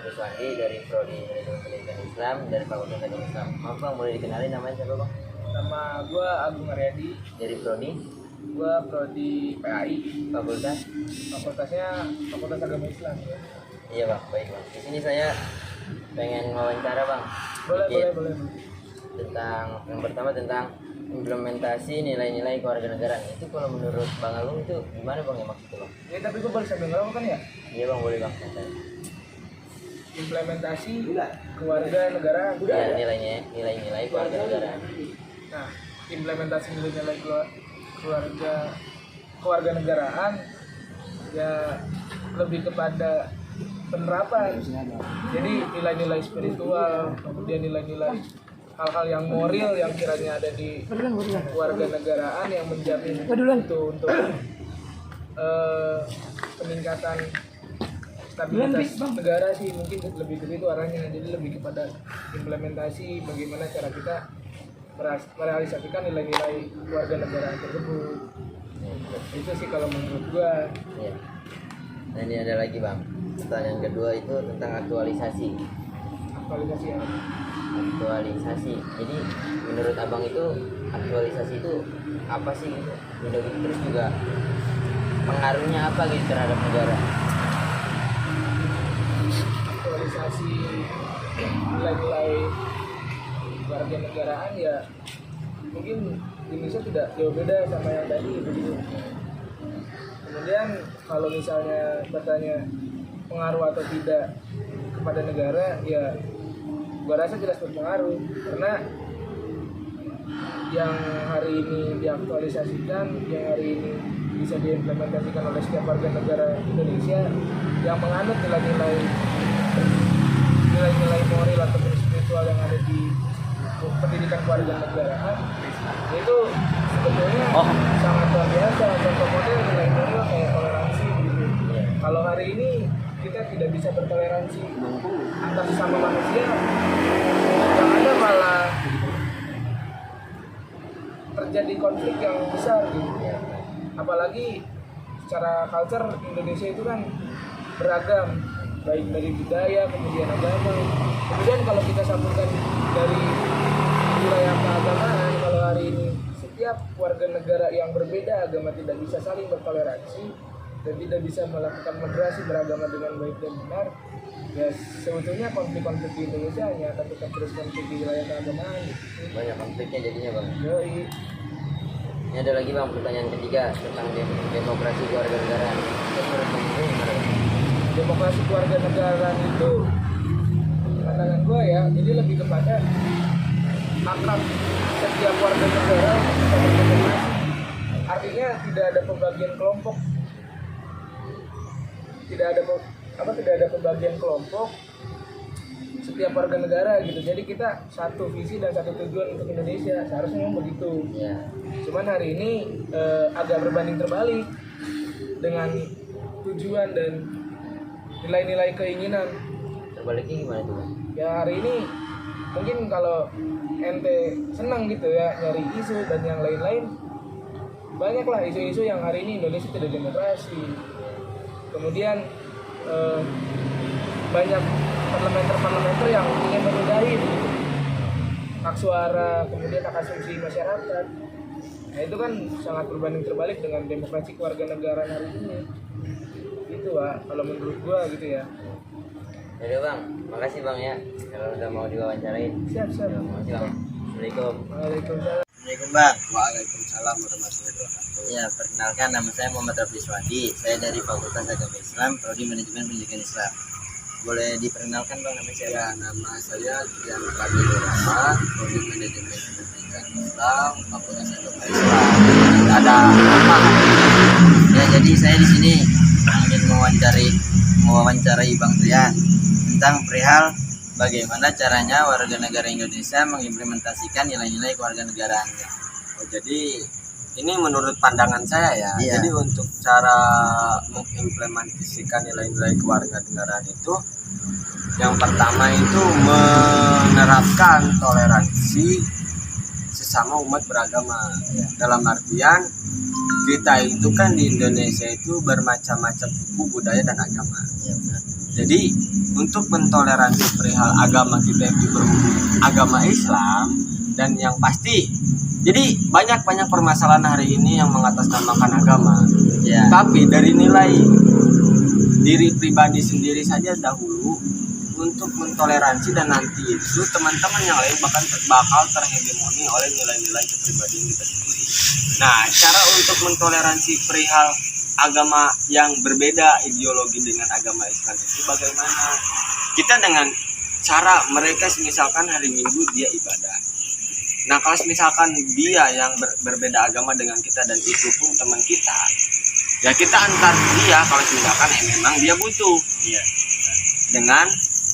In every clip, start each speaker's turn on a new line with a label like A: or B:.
A: Priswandi dari Prodi Manajemen Pendidikan Islam dari Fakultas Agama Islam. Maaf bang, boleh dikenalin namanya siapa bang?
B: Nama gue Agung Aryadi,
A: Dari Prodi
B: gue prodi PAI,
A: Fakultas.
B: fakultasnya Fakultas Agama Islam ya.
A: Iya bang, baik bang. Di sini saya pengen wawancara bang.
B: Boleh,
A: Sedikit
B: boleh.
A: Tentang yang pertama tentang implementasi nilai-nilai kewarganegaraan. Itu kalau menurut Bang Agung itu gimana bang ya maksudnya bang?
B: Ya tapi gue boleh sambil ngomong kan ya.
A: Iya bang, boleh bang. Santai.
B: Implementasi keluarga negaraan.
A: Ya, nilai-nilai kewarganegaraan.
B: Nah, implementasi nilai-nilai keluarga negaraan ya lebih kepada penerapan. Jadi nilai-nilai spiritual, kemudian nilai-nilai hal-hal yang moral yang kiranya ada di keluarga negaraan yang menjamin itu untuk peningkatan stabilitas negara sih, mungkin lebih ke situ arahnya. Jadi lebih kepada implementasi bagaimana cara kita merealisasikan nilai-nilai keluarga negaraan tersebut. Itu sih kalau menurut gua.
A: Iya. Nah ini ada lagi bang. Pertanyaan kedua itu tentang aktualisasi.
B: Aktualisasi yang
A: Aktualisasi. Jadi menurut abang itu aktualisasi itu apa sih gitu? Terus juga pengaruhnya apa gitu terhadap negara?
B: aktualisasi nilai-nilai keluarga negaraan ya mungkin Indonesia tidak jauh beda sama yang tadi begitu. Kemudian kalau misalnya bertanya pengaruh atau tidak kepada negara, ya gua rasa jelas berpengaruh, karena yang hari ini diaktualisasikan, yang hari ini bisa diimplementasikan oleh setiap warga negara Indonesia yang menganut nilai-nilai moral atau spiritual yang ada di pendidikan keluarga negaraan, itu sebetulnya sangat luar biasa. Contoh model nilai moral kayak toleransi gitu. Kalau hari ini kita tidak bisa bertoleransi antar sesama manusia, yang ada malah terjadi konflik yang besar gitu. Apalagi secara culture Indonesia itu kan beragam, baik dari budaya kemudian agama. Kemudian kalau kita sambungkan dari wilayah keagamaan, kalau hari ini setiap warga negara yang berbeda agama tidak bisa saling bertoleransi dan tidak bisa melakukan moderasi beragama dengan baik dan benar, ya sebetulnya konflik-konflik di Indonesia hanya akan tetap terus konflik di wilayah keagamaan gitu.
A: Banyak konfliknya jadinya bang.
B: Yoi.
A: Ini ada lagi bang, pertanyaan ketiga tentang demokrasi kewarganegaraan. Menurut bang itu gimana bang?
B: Demokrasi keluarga negaraan itu pandangan gue ya, jadi lebih kepada hak setiap warga negara untuk berdemokrasi. Artinya tidak ada pembagian kelompok, tidak ada pembagian kelompok setiap warga negara gitu. Jadi kita satu visi dan satu tujuan untuk Indonesia, seharusnya memang begitu.
A: Ya.
B: Cuman hari ini agak berbanding terbalik dengan tujuan dan nilai-nilai keinginan.
A: Terbaliknya gimana tuh bang?
B: Ya hari ini mungkin kalau ente senang gitu ya nyari isu dan yang lain-lain, banyaklah isu-isu yang hari ini Indonesia tidak demokrasi. Kemudian banyak parlementer yang ingin menundai begitu hak suara, kemudian hak asumsi masyarakat. Nah itu kan sangat berbanding terbalik dengan demokrasi kewarganegaraan hari ini. Itu Pak, kalau menurut gua gitu ya.
A: Yaudah bang, makasih bang ya kalau udah mau diwawancarain.
B: Siap.
A: Makasih bang. Assalamualaikum.
B: Waalaikumsalam.
A: Assalamualaikum bang.
C: Waalaikumsalam warahmatullahi wabarakatuh.
A: Ya, perkenalkan nama saya Muhammad Priswandi. Saya dari Fakultas Agama Islam, Prodi Manajemen Pendidikan Islam. Boleh diperkenalkan bang namanya siapa?
C: Ya, nama saya Dian Fadil Rama, Prodi Manajemen Pendidikan Islam, Fakultas Agama Islam.
A: Ada apa? Ya, jadi saya di sini ingin mewawancarai Bang Trian tentang perihal bagaimana caranya warga negara Indonesia mengimplementasikan nilai-nilai kewarganegaraannya.
C: Oh, jadi ini menurut pandangan saya ya.
A: Iya.
C: Jadi untuk cara mengimplementasikan nilai-nilai kewarganegaraan itu, yang pertama itu menerapkan toleransi sesama umat beragama.
A: Ya.
C: Dalam artian kita itu kan di Indonesia itu bermacam-macam suku, budaya dan agama.
A: Ya, benar.
C: Jadi untuk mentoleransi perihal agama kita itu agama Islam, dan yang pasti jadi banyak permasalahan hari ini yang mengatasnamakan agama.
A: Ya.
C: Tapi dari nilai diri pribadi sendiri saja dahulu untuk mentoleransi, dan nanti itu teman-teman yang lain bakal terhegemoni oleh nilai-nilai kepribadian kita sendiri. Nah, cara untuk mentoleransi perihal agama yang berbeda ideologi dengan agama Islam itu bagaimana? Kita dengan cara mereka misalkan hari Minggu dia ibadah. Nah, kalau misalkan dia yang berbeda agama dengan kita dan itu pun teman kita, ya kita antar dia kalau misalkan memang dia butuh.
A: Iya.
C: Dengan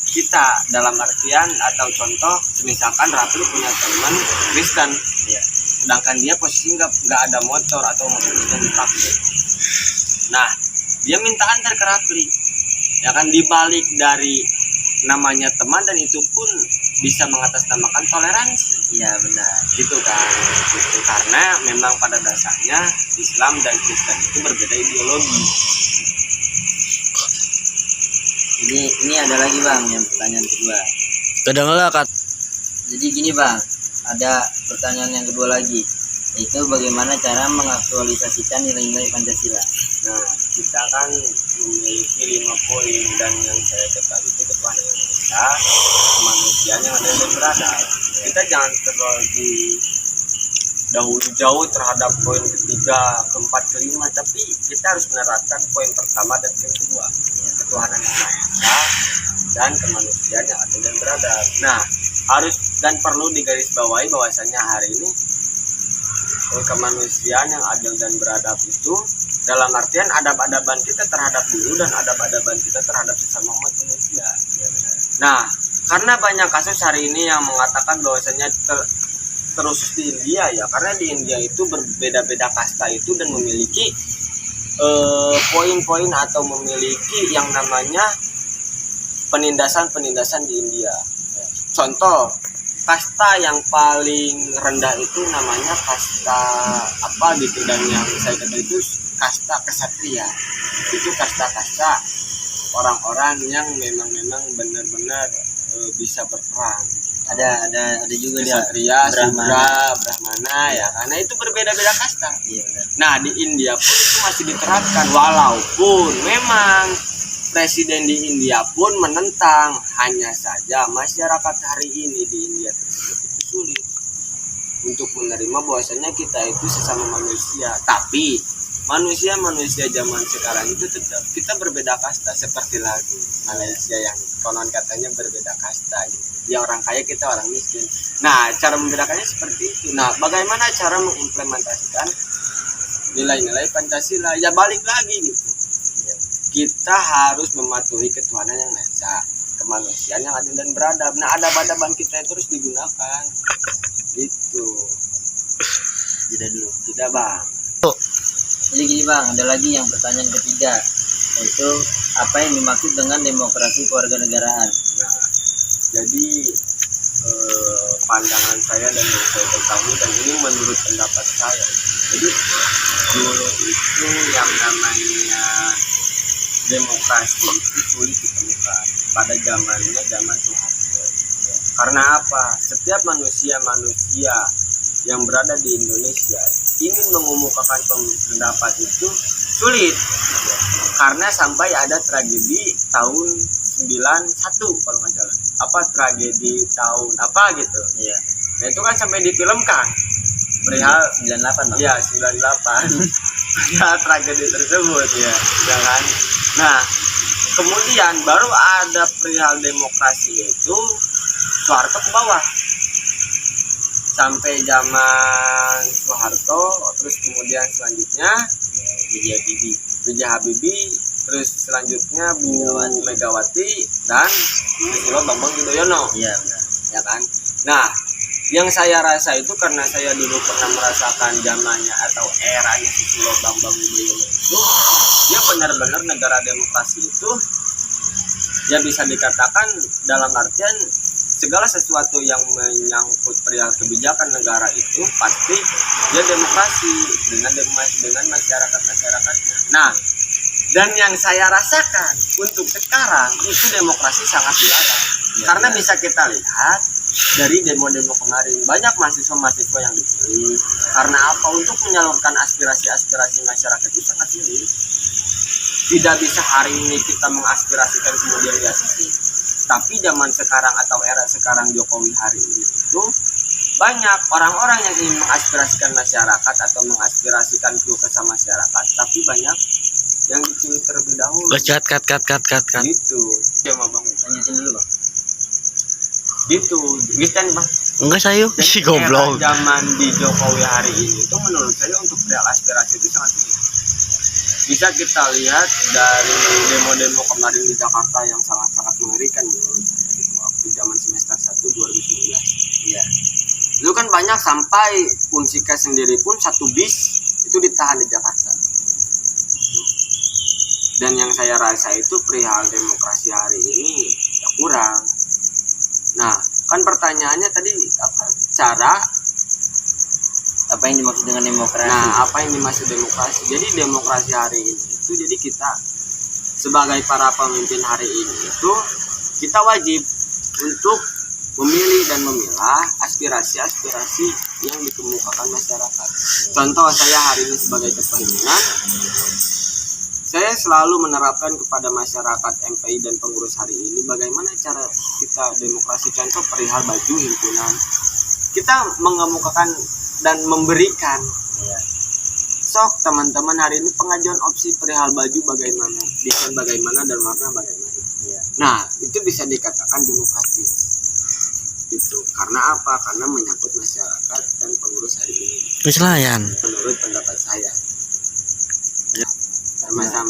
C: kita dalam artian atau contoh misalkan Rafli punya teman Kristen,
A: Iya.
C: sedangkan dia posisi nggak ada motor atau motor Kristen dipakai. Nah, dia minta antar ke Rafli, ya kan, dibalik dari namanya teman, dan itu pun bisa mengatasnamakan toleransi.
A: Iya benar.
C: Gitu kan, gitu. Karena memang pada dasarnya Islam dan Kristen itu berbeda ideologi.
A: Ini ada lagi bang, yang pertanyaan kedua.
D: Kedengeran Kak.
A: Jadi gini bang, ada pertanyaan yang kedua lagi, yaitu bagaimana cara mengaktualisasikan nilai-nilai Pancasila.
C: Nah, kita kan memiliki 5 poin, dan yang saya ketahui itu ketuhanan yang maha esa, kemanusiaan yang adil dan beradab. Kita jangan terlalu dahulu jauh terhadap poin ketiga, keempat, kelima, tapi kita harus menerapkan poin pertama dan yang kedua, ketuhanan yang maha esa dan kemanusiaan yang adil dan beradab. Nah, harus dan perlu digarisbawahi bahwasanya hari ini kemanusiaan yang adil dan beradab itu dalam artian adab-adaban kita terhadap guru dan adab-adaban kita terhadap sesama umat manusia. Nah, karena banyak kasus hari ini yang mengatakan bahwasanya terus di India, ya, karena di India itu berbeda-beda kasta itu dan memiliki poin-poin atau memiliki yang namanya penindasan di India. Contoh, kasta yang paling rendah itu namanya kasta apa gitu, dan yang saya ketahui itu kasta kesatria. Itu kasta-kasta orang-orang yang memang benar-benar bisa berperang.
A: Ada juga dia
C: Kesatria,
A: Brahmana.
C: Sudra, Brahmana, ya, karena itu berbeda-beda kasta.
A: Iya benar.
C: Nah, di India pun itu masih diterapkan, walaupun memang presiden di India pun menentang. Hanya saja masyarakat hari ini di India tersebut itu sulit untuk menerima bahwasanya kita itu sesama manusia. Tapi manusia zaman sekarang itu tetap kita berbeda kasta, seperti lagu Malaysia yang konon katanya berbeda kasta gitu. Dia orang kaya, kita orang miskin. Nah, cara membedakannya seperti itu. Nah, bagaimana cara mengimplementasikan nilai-nilai Pancasila? Ya balik lagi gitu. Kita harus mematuhi ketuhanan yang maha esa, kemanusiaan yang adil dan beradab. Nah, adab-adaban kita itu terus digunakan. Gitu.
A: Jeda dulu.
C: Tidak, Bang.
A: Jadi gini bang, ada lagi yang pertanyaan ketiga, yaitu apa yang dimaksud dengan demokrasi kewarganegaraan.
C: Nah, jadi pandangan saya dan yang saya ketahui, dan ini menurut pendapat saya. Jadi dulu itu yang namanya demokrasi itu sulit ditemukan pada zaman Soeharto. Karena apa? Setiap manusia yang berada di Indonesia ingin mengumumkakan pendapat itu sulit, karena sampai ada tragedi tahun 91 kalau nggak salah, apa tragedi tahun apa gitu.
A: Iya.
C: Nah, itu kan sampai difilmkan perihal
A: 98 bang.
C: ya 98 ya tragedi tersebut, ya kan. Nah, kemudian baru ada perihal demokrasi itu Soeharto ke bawah sampai zaman Soeharto, terus kemudian selanjutnya B.J. Habibie, terus selanjutnya Bu Megawati dan Susilo Bambang Yudhoyono.
A: Iya benar.
C: Ya kan. Nah, yang saya rasa itu karena saya dulu pernah merasakan zamannya atau eranya Susilo Bambang Yudhoyono itu, dia benar-benar negara demokrasi itu ya bisa dikatakan dalam artian segala sesuatu yang menyangkut perihal kebijakan negara itu pasti dia demokrasi dengan masyarakatnya. Nah, Dan yang saya rasakan untuk sekarang itu demokrasi sangat dilarang. Karena bisa kita lihat dari demo-demo kemarin banyak mahasiswa-mahasiswa yang dipilih. Karena apa? Untuk menyalurkan aspirasi-aspirasi masyarakat itu sangat sulit. Tidak bisa hari ini kita mengaspirasikan kemudian diasisi. Tapi zaman sekarang atau era sekarang Jokowi hari ini itu banyak orang-orang yang ingin mengaspirasikan masyarakat atau mengaspirasikan keluh kesah masyarakat, tapi banyak yang dipilih terlebih dahulu.
D: Cut.
C: Gitu. Ya mau bang,
A: Lanjutin dulu bang.
C: gitu. Bisa nih bang.
D: Enggak saya si goblok.
C: Era zaman di Jokowi hari ini itu menurut saya untuk real aspirasi itu sangat sulit. Bisa kita lihat dari demo-demo kemarin di Jakarta yang sangat-sangat mengerikan menurut saya gitu, waktu zaman semester 1 2019.
A: Iya.
C: Itu kan banyak sampai Unsika sendiri pun satu bis itu ditahan di Jakarta. Dan yang saya rasa itu perihal demokrasi hari ini ya kurang. Nah, kan pertanyaannya tadi apa? Cara
A: Apa yang dimaksud dengan demokrasi?
C: Nah, apa yang dimaksud demokrasi? Jadi demokrasi hari ini itu jadi kita sebagai para pemimpin hari ini itu kita wajib untuk memilih dan memilah aspirasi-aspirasi yang dikemukakan masyarakat. Contoh saya hari ini sebagai ketua himpunan, saya selalu menerapkan kepada masyarakat MPI dan pengurus hari ini bagaimana cara kita demokrasi. Contoh perihal baju himpunan, kita mengemukakan dan memberikan.
A: Iya.
C: Sok teman-teman hari ini pengajuan opsi perihal baju bagaimana, desain bagaimana dan warna bagaimana.
A: Iya.
C: Nah, itu bisa dikatakan demokrasi. Itu karena apa? Karena menyangkut masyarakat dan pengurus hari ini.
D: Wis layan.
C: Menurut pendapat saya. Sama-sama.